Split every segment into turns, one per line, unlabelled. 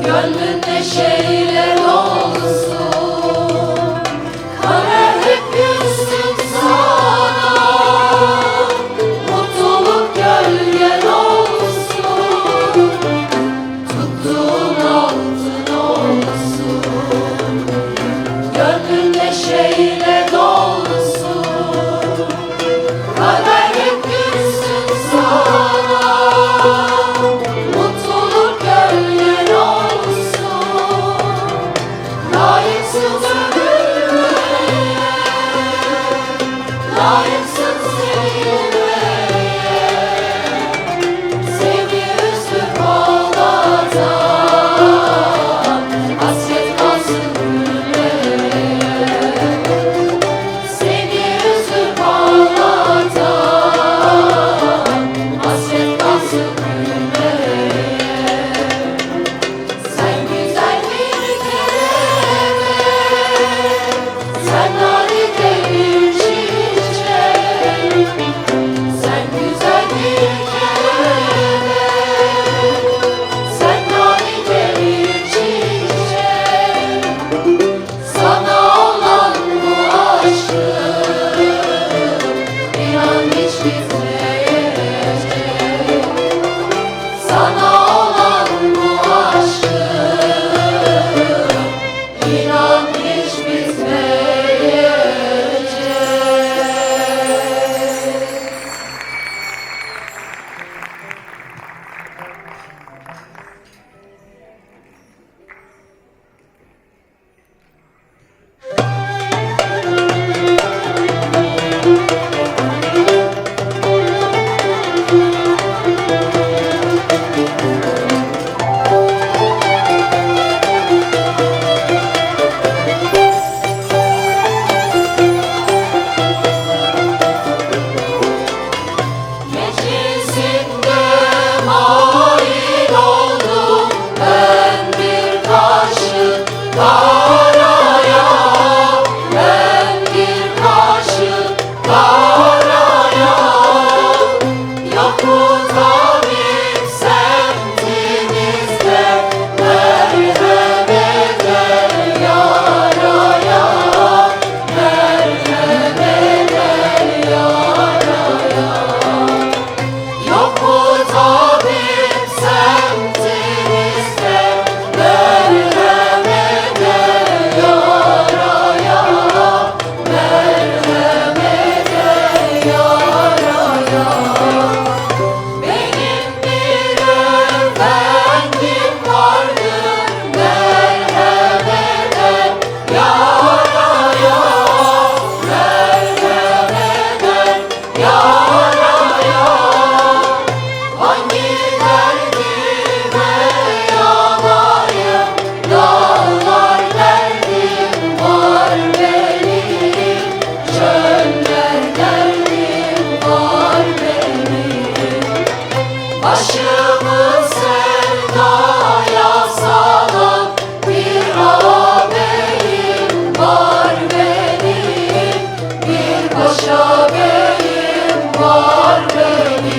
Gönlün neşeyle dolsun, kader hep gülsün sana. Mutluluk gölgen olsun, tuttuğun altın olsun. Gönlün neşeyle dolsun, kader hep gülsün sana. Mutluluk gölgen olsun, layıksın övülmeye, layıksın sevilmeye. Sevgi üzüp ağlatan, hasret kalsın gülmeye. Sevgi üzüp ağlatan, hasret kalsın gülmeye. Sen güzel bir kelebek, sen nadide bir çiçek. Sen güzel bir kelebek, sen nadide bir çiçek. Sana olan bu aşkım, inan hiç bitmeyecek. Sana olan bu aşkım, inan hiç bitmeyecek. Gecesinde mail oldum ben bir kaşık karaya, ben bir kaşık karaya. Yok mu tabip semtimizde, merhem eder yaraya, merhem eder yaraya. Yok mu tabip semtimizde, merhem eder yaraya, merhem eder yaraya. Benim bir efendim vardır, merhem eder yaraya, merhem eder yaraya. Hangi derdime yanayım, dağlar derdim var benim, çöller derdim var benim. Başımı sevdaya salan bir ağabeyim var benim, bir paşa beyim var benim.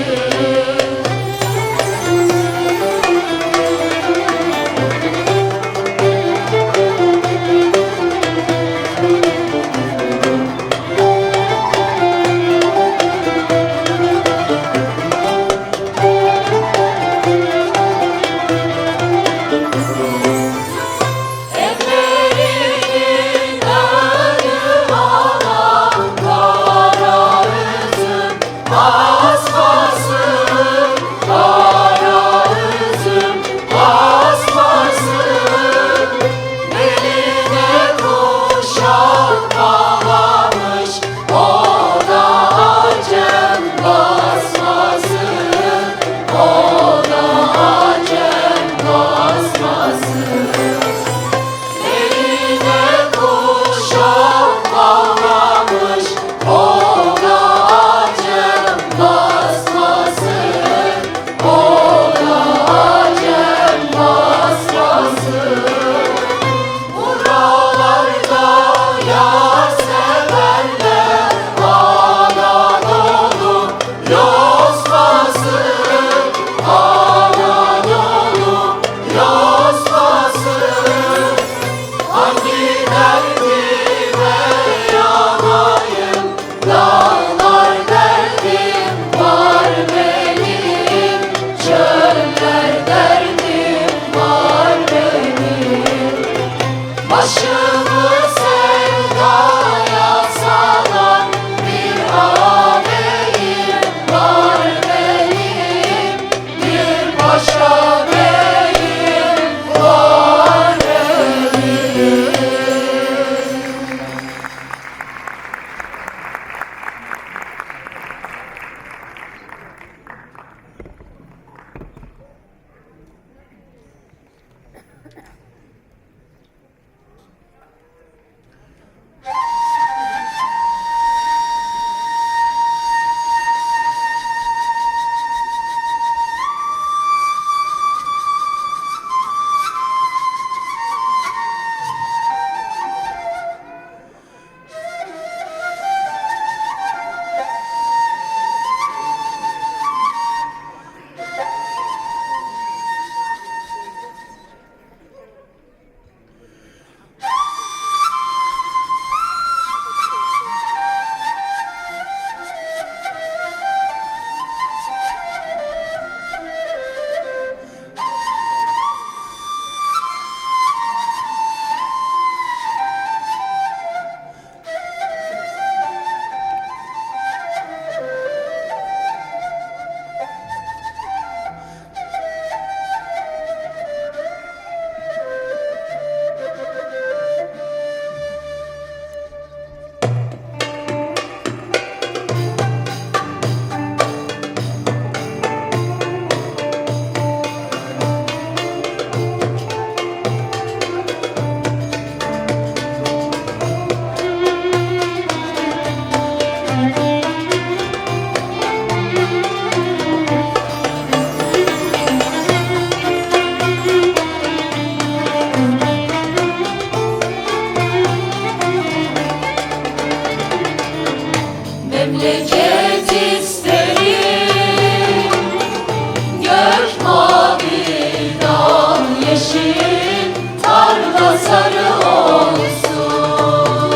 yeşil, tarla sarı olsun.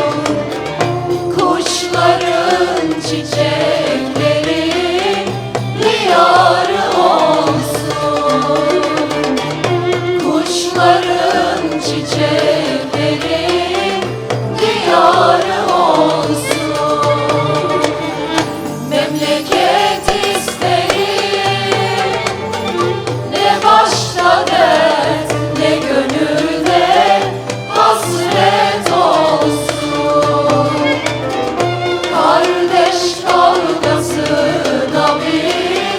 Kuşların çiçekleri diyarı olsun. Kuşların çiçekleri diyarı olsun. Memleket isterim, ne başta dert ne gönülde hasret olsun. Kardeş kavgasına bir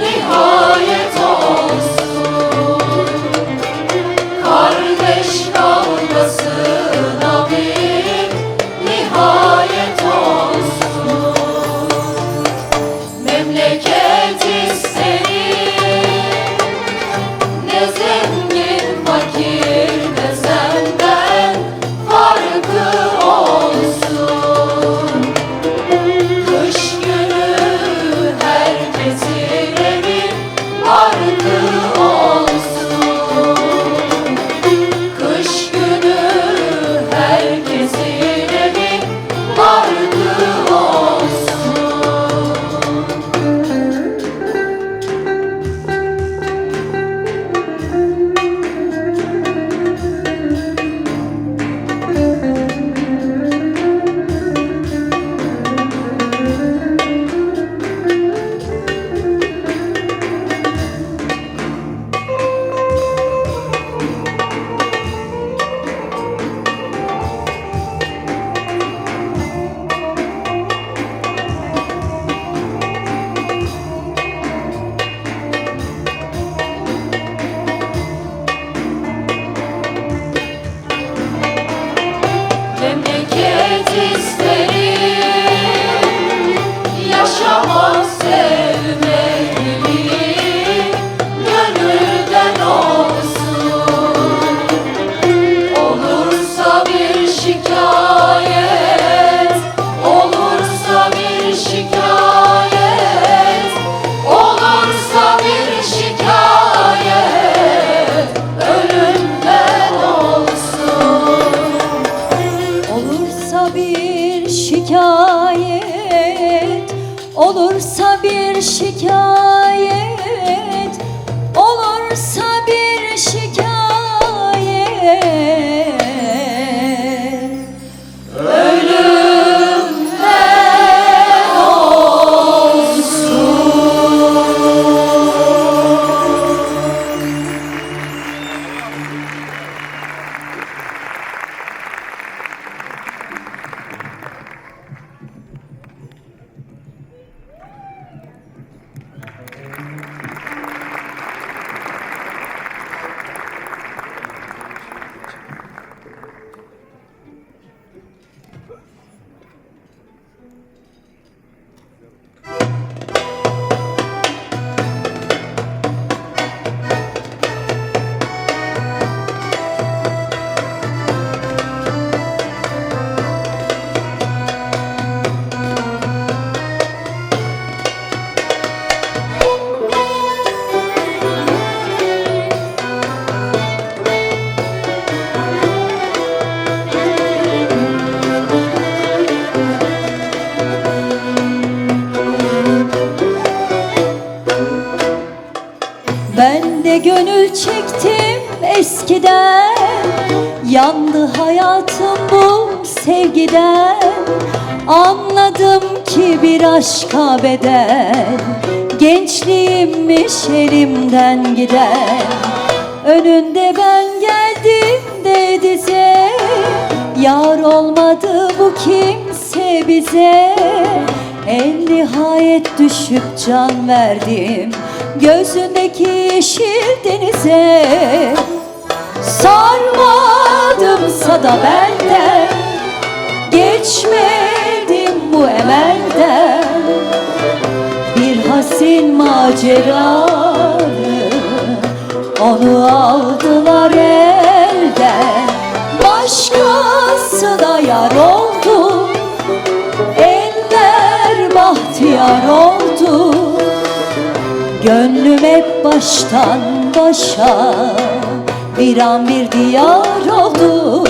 nihayet olsun. Kardeş kavgasına bir nihayet olsun. Memleket isterim, ne zengin fakir ne senden farkı olsun. Kış günü herkesin evi barkı olsun. Kış günü herkesin evi barkı olsun. Memleket isterim, yaşamak sevmeli, gönülden olsun. Olursa bir şikayet, olursa bir şikayet, olursa bir şikayet, ölümden olsun.
Olursa bir şikayet, olursa bir şikayet, olursa bir şikayet,
Ölümden olsun.
ben de gönül çektim eskiden, yandı hayatım bu sevgiden. Anladım ki bir aşka bedel, gençliğimmiş elimden giden. Önünde ben geldim de dize, yar olmadı bu kimse bize. En nihayet düşüp can verdim gözündeki yeşil denize. Sarmadımsa da benden, geçmedim bu emelden. Bir hasin maceralı, onu aldılar elden. Başkasına yar oldu, eller bahtiyar oldu. Gönlüm hep baştan başa bir an bir diyar oldu.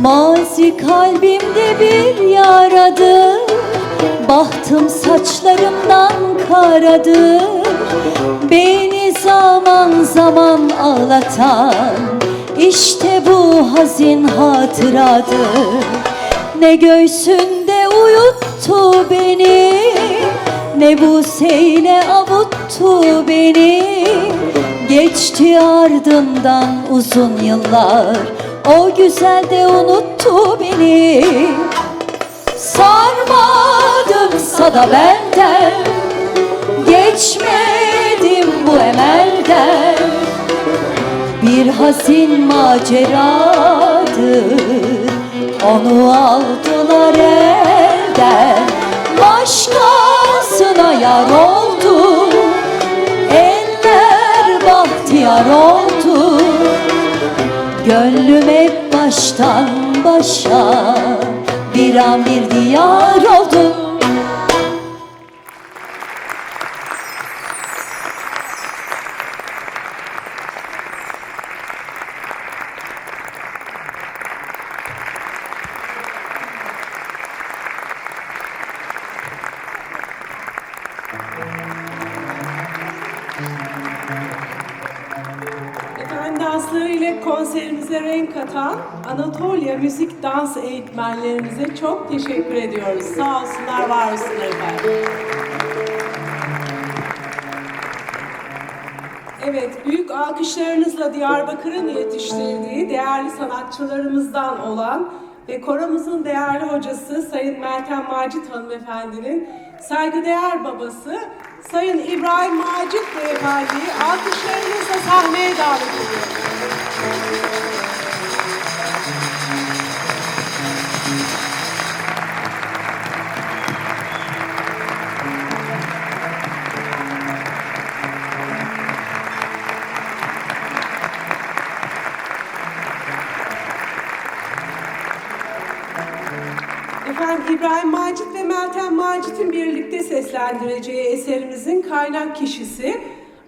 Mazi kalbimde bir yaradır, bahtım saçlarımdan karadır. Beni zaman zaman ağlatan işte bu hazin hatıradır. Ne göğsünde uyuttu beni, ne bu seyle avuttu beni. Geçti ardından uzun yıllar, o güzel de unuttu beni. Sarmadımsa da benden, geçmedim bu emelden. Bir hazin maceradır, onu aldılar elden. Başkasına yar oldu, eller bahtiyar oldu. Gönlüm hep baştan başa, bir an bir diyar oldu.
Danslarıyla konserimize renk katan Anatolia Müzik Dans eğitmenlerimize çok teşekkür ediyoruz. Sağ olsunlar, var olsunlar efendim. Evet, büyük alkışlarınızla Diyarbakır'ın yetiştirdiği değerli sanatçılarımızdan olan ve koromuzun değerli hocası Sayın Meltem Macit hanımefendinin saygıdeğer babası Sayın İbrahim Macit beyefendiyi alkışlarınızla sahneye davet ediyoruz. Efendim, İbrahim Macit ve Meltem Macit'in birlikte seslendireceği eserimizin kaynak kişisi,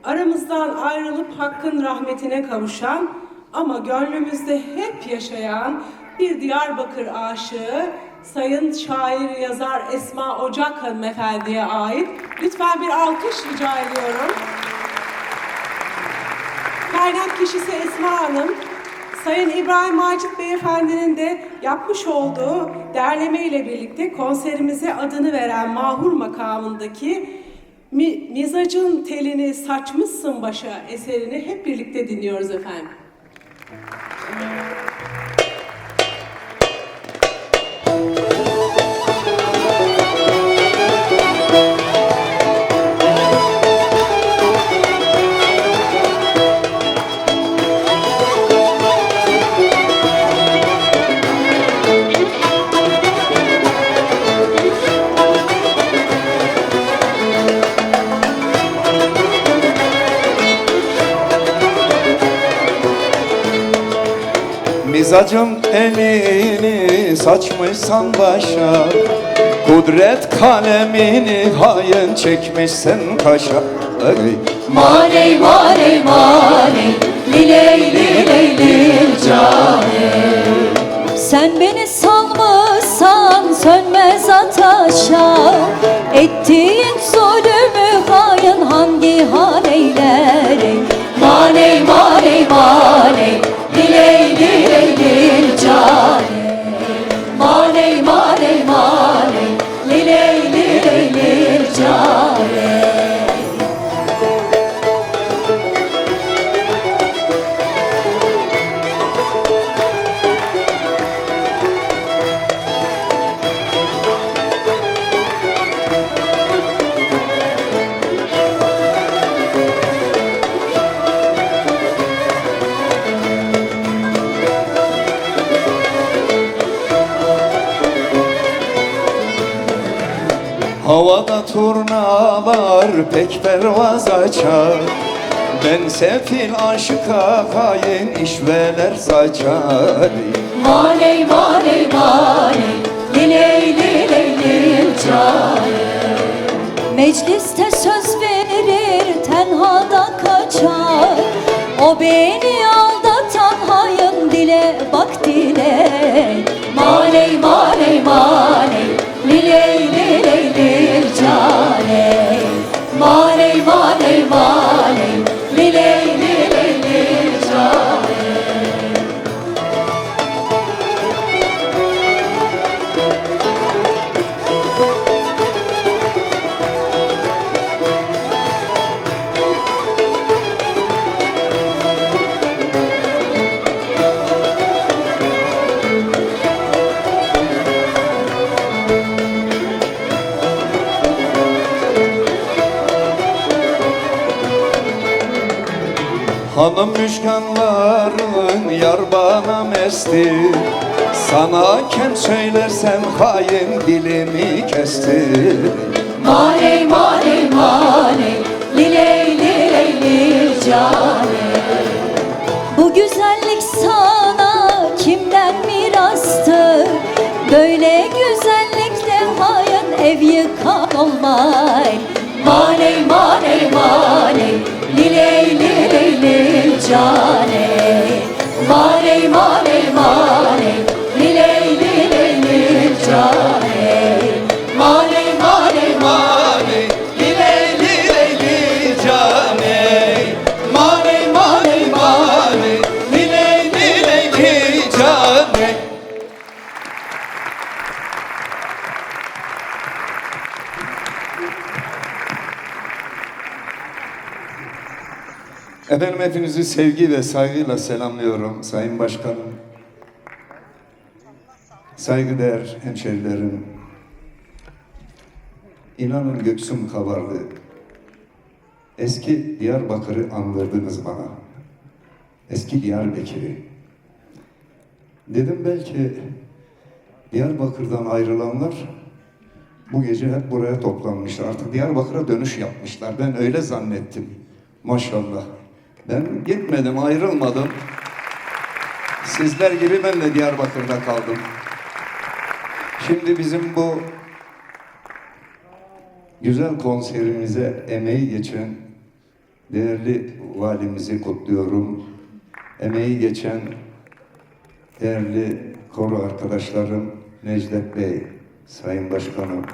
aramızdan ayrılıp Hakk'ın rahmetine kavuşan ama gönlümüzde hep yaşayan bir Diyarbakır aşığı Sayın Şair Yazar Esma Ocak hanımefendiye ait. Lütfen bir alkış rica ediyorum. Kaynak kişisi Esma Hanım, Sayın İbrahim Macit Beyefendi'nin de yapmış olduğu derleme ile birlikte konserimize adını veren Mahur makamındaki Mizacın telini saçmışsın başa eserini hep birlikte dinliyoruz efendim.
Mizacım elini saçmışsan başa, kudret kalemini hain çekmişsen kaşa.
Maley maley maley, liley liley lil cane. Sen beni salmışsan sönmez ateşa, ettiğin zulümü hain hangi hal eyler? Maley maley maley, liley liley lil cane. Maley maley maley, liley liley lil cane.
Havada turnalar pek pervaz açar. Ben sefil aşıka hain işveler saçar.
Maley maley maley liley liley lil cane. Mecliste söz verir tenhada kaçar. O beni aldatan hain dile bak dile. Maley maley maley liley liley lil cane. Maley maley maley liley liley lil cane.
Hanım müşkanların yar bana mesti. Sana kem söylersem hain dilimi kestir.
Maley maley maley liley liley lil cane. Bu güzellik sana kimden mirastır? Böyle güzellikle hain ev yıkan olmay. Maley maley maley liley liley lil cane. Maley maley maley liley liley lil cane. Maley maley
Mane liley liley li cane. Mane mane mane liley liley li cane. Efendim hepinizi sevgi ve saygıyla selamlıyorum Sayın Başkanım. Saygıdeğer hemşerilerim. İnanın göksüm kabardı. Eski Diyarbakır'ı andırdınız bana. Eski Diyarbakır'ı. Dedim belki Diyarbakır'dan ayrılanlar bu gece hep buraya toplanmışlar. Artık Diyarbakır'a dönüş yapmışlar. Ben öyle zannettim. Maşallah. Ben gitmedim, ayrılmadım. Sizler gibi ben de Diyarbakır'da kaldım. Şimdi bizim bu güzel konserimize emeği geçen değerli valimizi kutluyorum. Emeği geçen değerli koro arkadaşlarım Necdet Bey, Sayın Başkanım.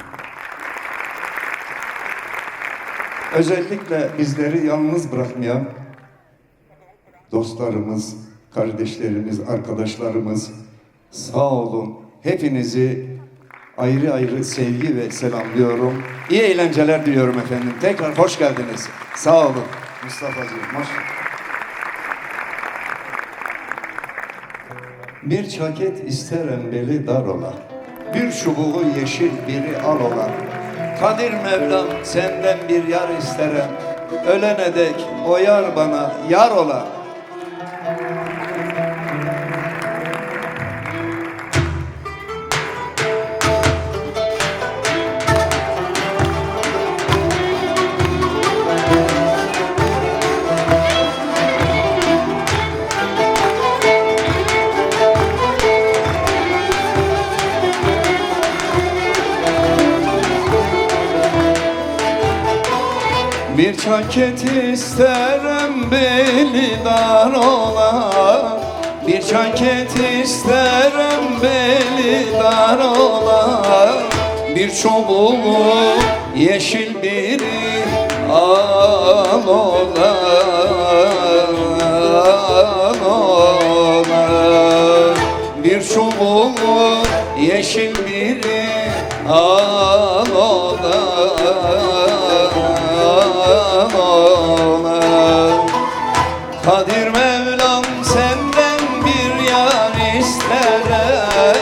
Özellikle bizleri yalnız bırakmayan dostlarımız, kardeşlerimiz, arkadaşlarımız sağ olun. Hepinizi ayrı ayrı sevgi ve selamlıyorum. İyi eğlenceler diliyorum efendim. Tekrar hoş geldiniz. Sağ olun. Mustafa'cığım, maşallah. Bir çaket isterem beli dar ola. Bir çubuğu yeşil biri al ola. Kadir Mevlam senden bir yar isterem. Ölene dek o yar bana yar ola. Bir çaket isterim beli dar ola. Bir çaket isterim beli dar ola. Bir çubuğu yeşil biri al ola, al ola. Bir çubuğu yeşil biri al ola, Kadir Mevlam senden bir yar isterem.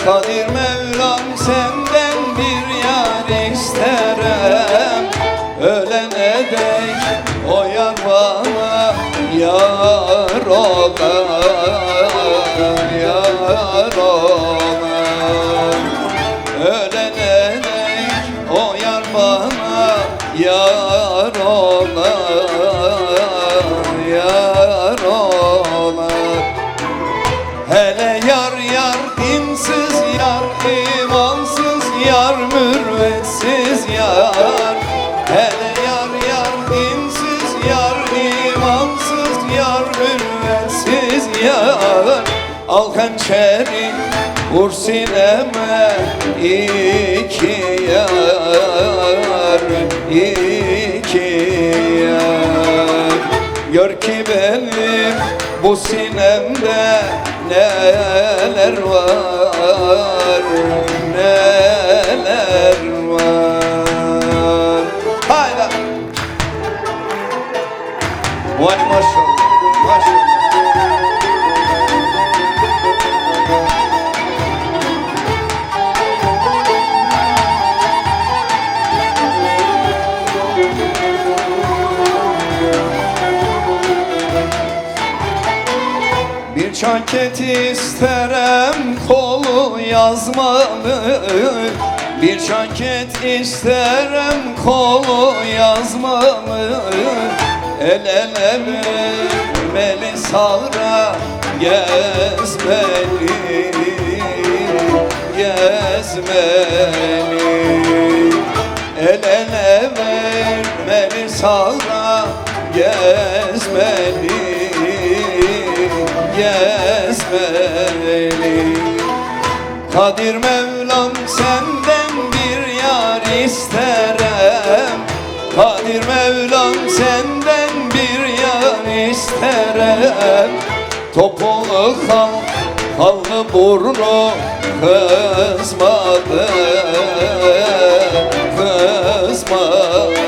Kadir Mevlam senden bir yar isterem. Ölene dek o yar bana yar ola, yar ola. Ölene dek o yar yar ola, yar ola. Hele yar yar dinsiz yar, imansız yar, mürvetsiz yar. Hele yar yar dinsiz yar, imansız yar, mürvetsiz yar. Al hançeri vur sineme, iki yar, iki yar. Gör ki benim bu sinemde neler var, neler var. Hayda. Vay maşallah, maşallah. Bir çanket isterem kolu yazmalı, bir çanket isterem kolu yazmalı. El ele vermeli, sahra gezmeli, gezmeli. El ele vermeli, sahra gezmeli, gezmeli. Kadir Mevlam senden bir yar isterem, Kadir Mevlam senden bir yar isterem. Topolu kal, kallı burnu kızmadı, kızmadı.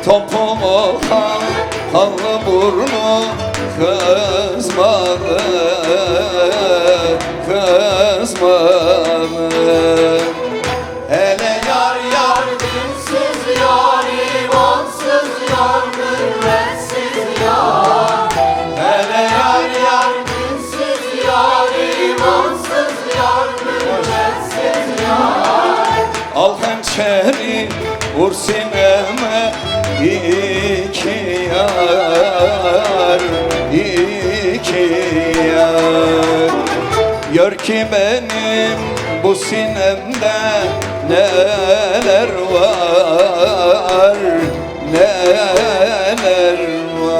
Topolu kal, kallı burnu kızmadı, kızmadı. Hele yar yar
Dinsiz yar, imansız yar, mürvetsiz yar.
hele yar yar.
Dinsiz yar, imansız yar, mürvetsiz yar.
Al hançeri vur sineme, iki yar, iki yar. Gör ki benim bu sinemde neler var, neler var.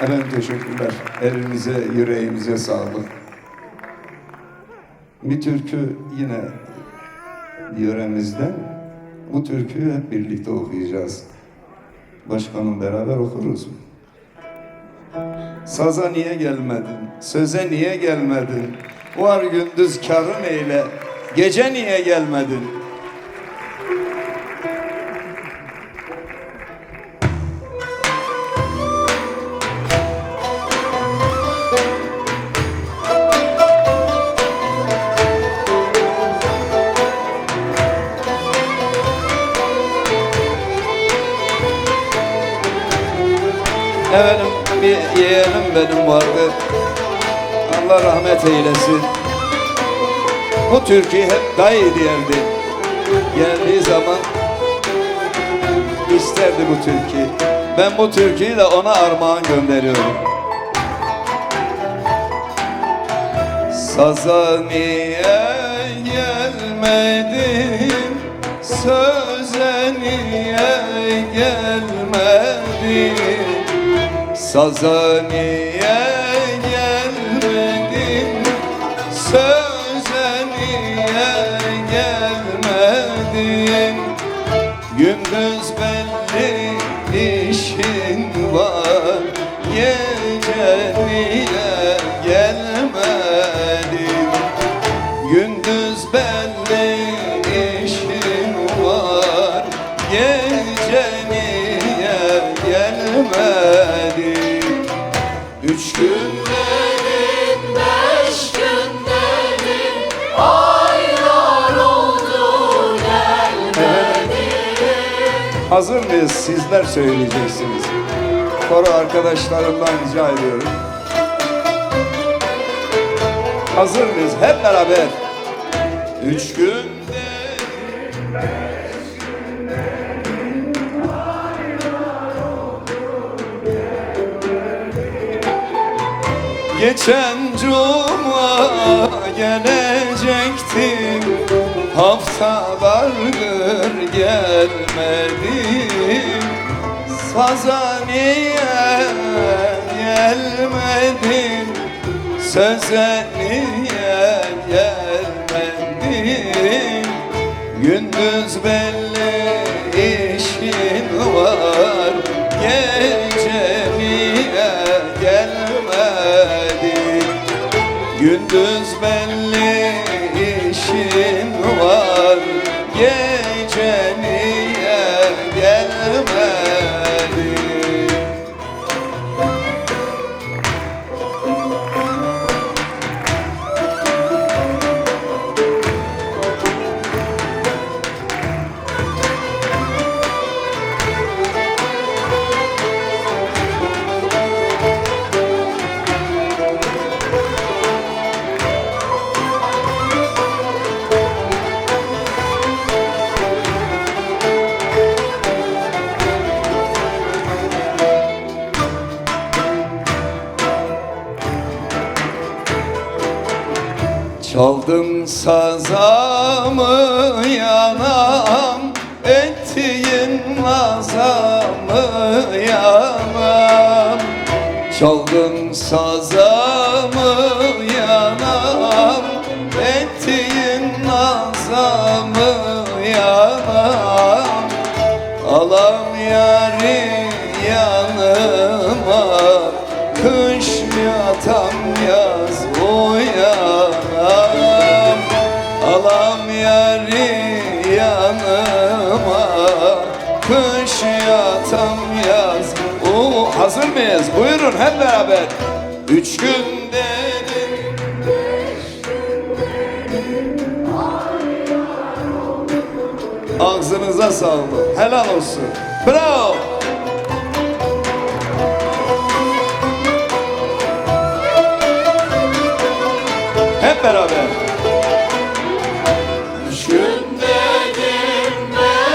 Efendim teşekkürler. Elinize, yüreğimize sağlık. Bir türkü yine yöremizden. Bu türküyü hep birlikte okuyacağız. Başkanım beraber okuruz. Saza niye gelmedin? Söze niye gelmedin? Var gündüz karın eyle. Gece niye gelmedin? Efendim bir yeğenim benim vardı. Allah rahmet eylesin. Bu türküyü hep dayı derdi. Geldiği zaman isterdi bu türküyü. Ben bu türküyü de ona armağan gönderiyorum. Saza niye gelmedin? Söze niye gelmedin? Saza niye gelmedin? Söze niye gelmedin? Gündüz belli işin var, gece niye gelmedin? Gündüz belli işin var, gece niye gelmedin? 3 gün
Derin, 5 gün derin, aylar oldu gelmedin.
hazır mıyız? Sizler söyleyeceksiniz. Koro arkadaşlarımdan rica ediyorum. Hazır mıyız? Hep beraber. 3 günde geçen cuma gelecektim, haftalardır gelmedim. Sazaniye gelmedin, söze niye gelmedin? Gündüz belli işin var, gece niye gelmedin? Gündüz belli işin var, gece niye gelmedin? Çaldım sazamı yanam, ettiğin nazamı yanam. Çaldım sazamı yanam, ettiğin nazamı yanam. Alam yari yanıma, kış yatam yaz uyanam. Alam yari yanıma, kış yatam yaz. Hazır mıyız? Buyurun hep beraber. 3 gün dedim, 5 gün dedim. Ağzınıza sağlık. Helal olsun. Bravo. Hep beraber.
3 gün dedim,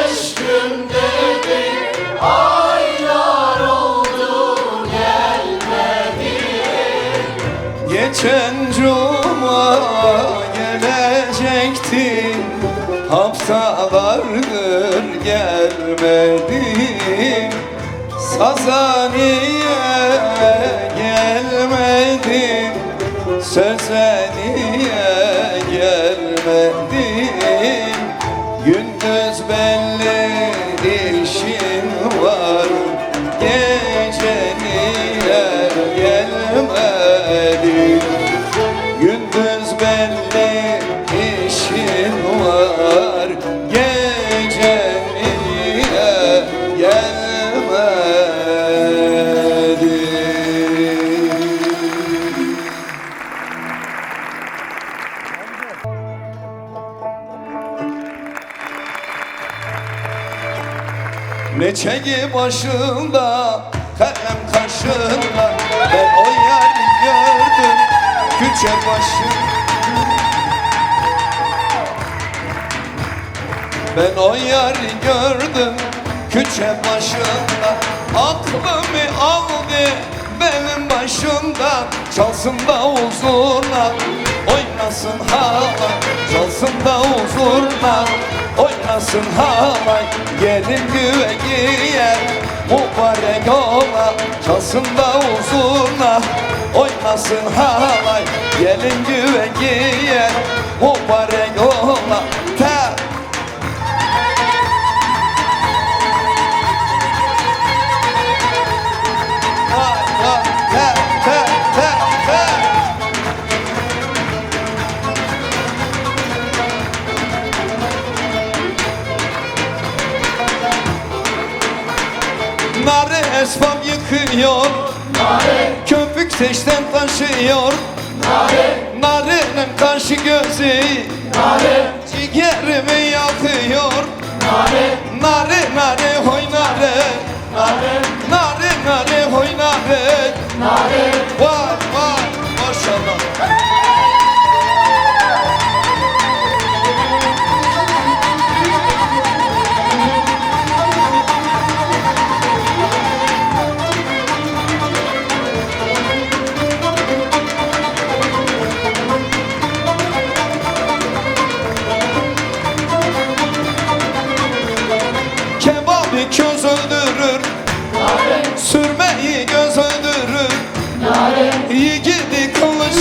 5 gün dedim, aylar oldu gelmedin.
Geçen cuma gelecektin, haftalardır gelmedin. Sazaniye gelmedin, söze niye gelmedin? Gündüz belli işin var, gece niye gelmedin? Gündüz belli işin var, gece niye gelmedin? Neçegi başında, kalem kaşında, ben o yari gördüm, küçe başında. Ben o yari gördüm, küçe başında. Aklımı aldı benim başımdan, çalsın davul zurna, oynasın halay. Çalsın davul zurna, oynasın halay. Gelin güve giyer, mübarek ola. Çalsın davul zurna, oynasın halay. Gelin güve giyer, mübarek ola. Nare esbab yıkıyor, nare. Köpük teşten taşıyor, nare. Narenin karşı gözü, nare. Ciğerimi yakıyor, nare. Nare nare hoy nare, nare. Nare nare hoy nare, nare. Vay vay maşallah.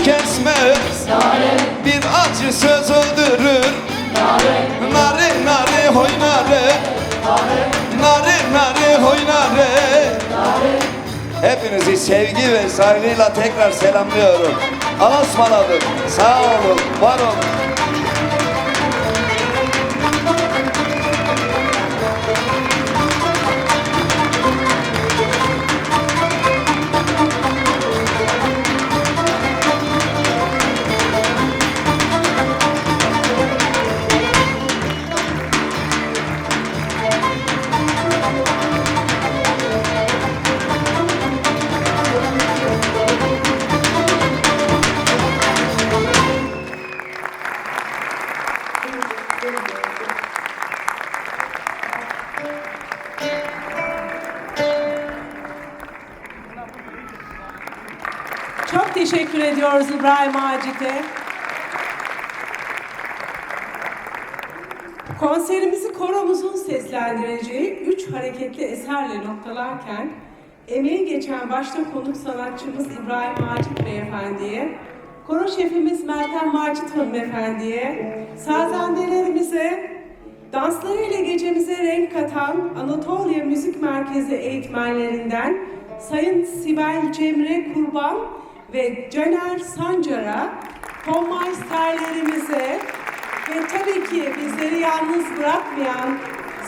kesmez. Bir acı söz öldürür. Nare nare hoy nare. Nare nare hoy nare. Hepinizi sevgi ve saygıyla tekrar selamlıyorum. Allah'a ısmarladık. Sağ olun, var olun.
Çok teşekkür ediyoruz İbrahim Macit'e. Konserimizi koromuzun seslendireceği 3 hareketli eserle noktalarken emeği geçen başta konuk sanatçımız İbrahim Macit Beyefendi'ye, koro şefimiz Meltem Macit Hanımefendi'ye, sazendelerimize, danslarıyla gecemize renk katan Anatolia Müzik Merkezi eğitmenlerinden Sayın Sibel Cemre Kurban ve Caner Sancar'a, konmeisterlerimize ve tabii ki bizleri yalnız bırakmayan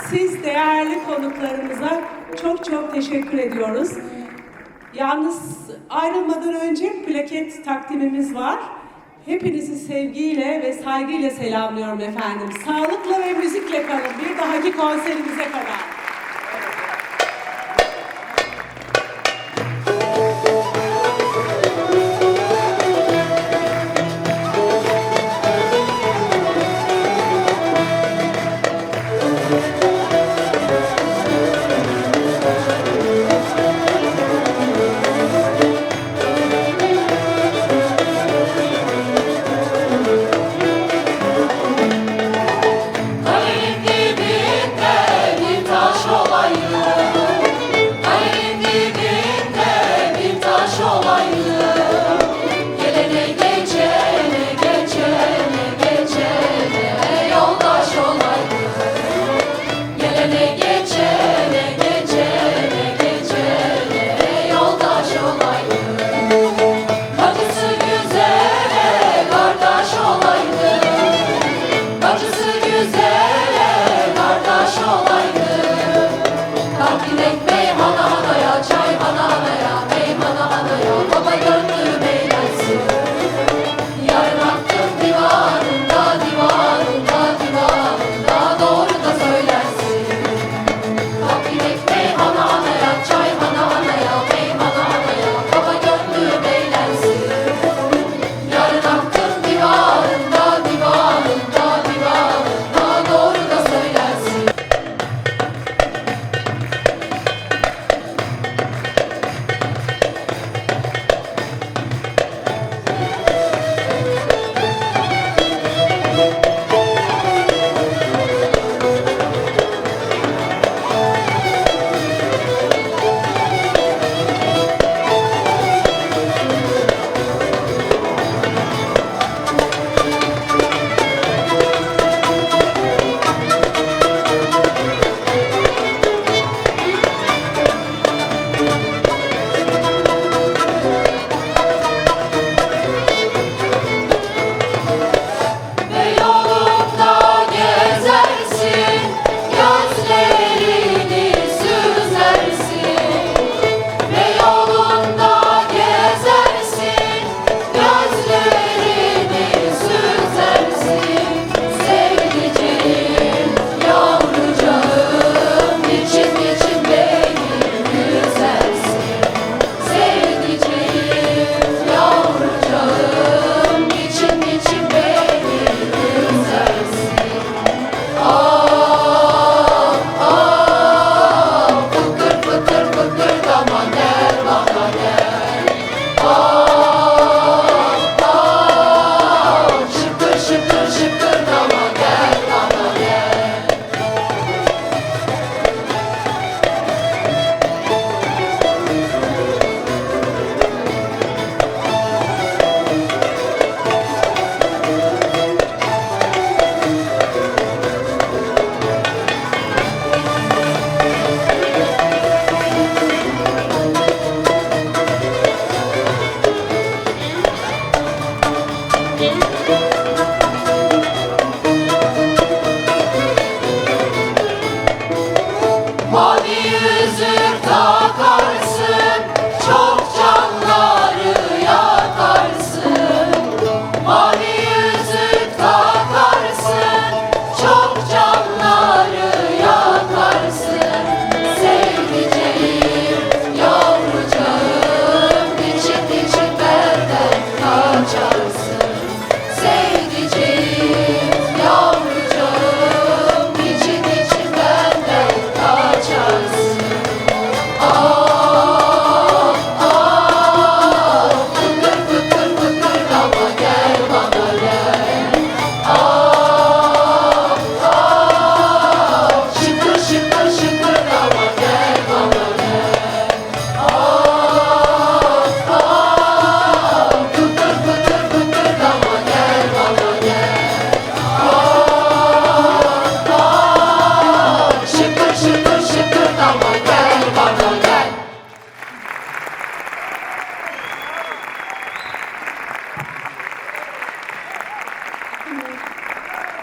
siz değerli konuklarımıza çok çok teşekkür ediyoruz. Yalnız ayrılmadan önce plaket takdimimiz var. Hepinizi sevgiyle ve saygıyla selamlıyorum efendim. Sağlıkla ve müzikle kalın. Bir dahaki konserimize kadar.
Kalem dibinde bir taş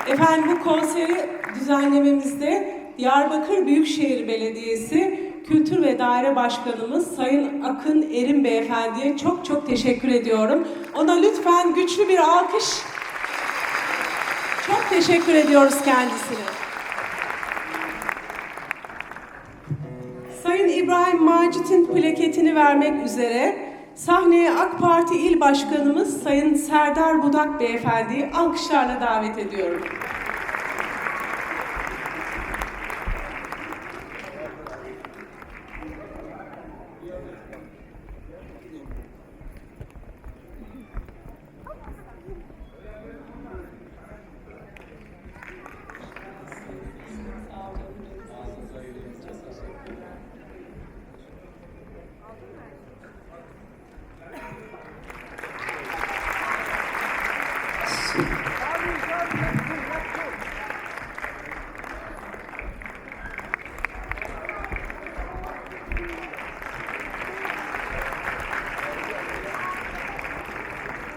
Efendim bu konseri düzenlememizde Diyarbakır Büyükşehir Belediyesi Kültür ve Daire Başkanımız Sayın Akın Erim Beyefendi'ye çok çok teşekkür ediyorum. Ona lütfen güçlü bir alkış. Çok teşekkür ediyoruz kendisine. Sayın İbrahim Macit'in plaketini vermek üzere sahneye AK Parti İl Başkanımız Sayın Serdar Budak Beyefendi'yi alkışlarla davet ediyorum.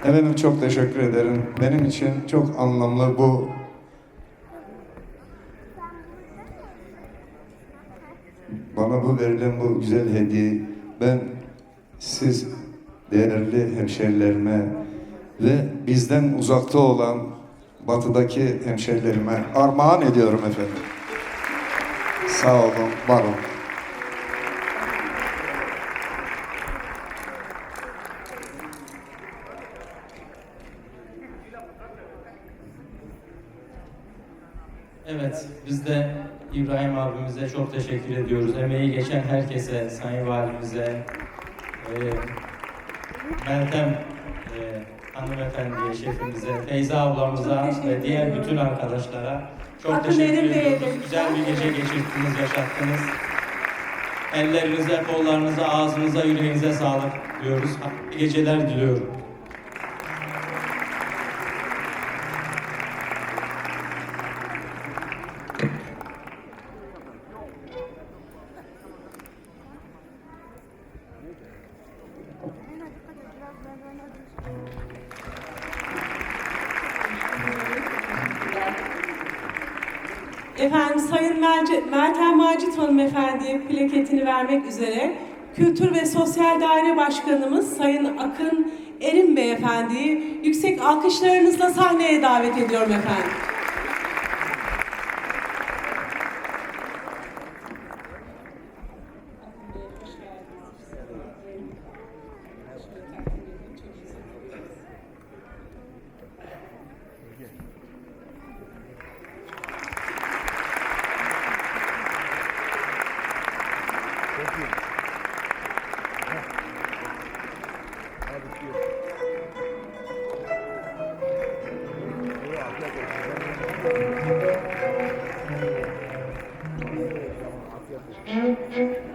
Efendim çok teşekkür ederim. Benim için çok anlamlı bu bana bu verilen bu güzel hediye. Ben siz değerli hemşerilerime ve bizden uzakta olan batıdaki hemşerilerime armağan ediyorum efendim. Sağ olun, var olun.
Evet, biz de İbrahim abimize çok teşekkür ediyoruz. Emeği geçen herkese, Sayın Valimize, Meltem hanımefendiye, şefimize, Feyza ablamıza ve diğer bütün arkadaşlara çok
Akın
teşekkür
Erim Bey'e
ediyoruz.
de
Güzel bir gece geçirttiniz, yaşattınız. Ellerinize, kollarınıza, ağzınıza, yüreğinize sağlık diyoruz. İyi geceler diliyorum.
Efendim Sayın Meltem Macit Hanımefendi'ye plaketini vermek üzere Kültür ve Sosyal Daire Başkanımız Sayın Akın Erim Beyefendi'yi yüksek alkışlarınızla sahneye davet ediyorum efendim.
Thank you.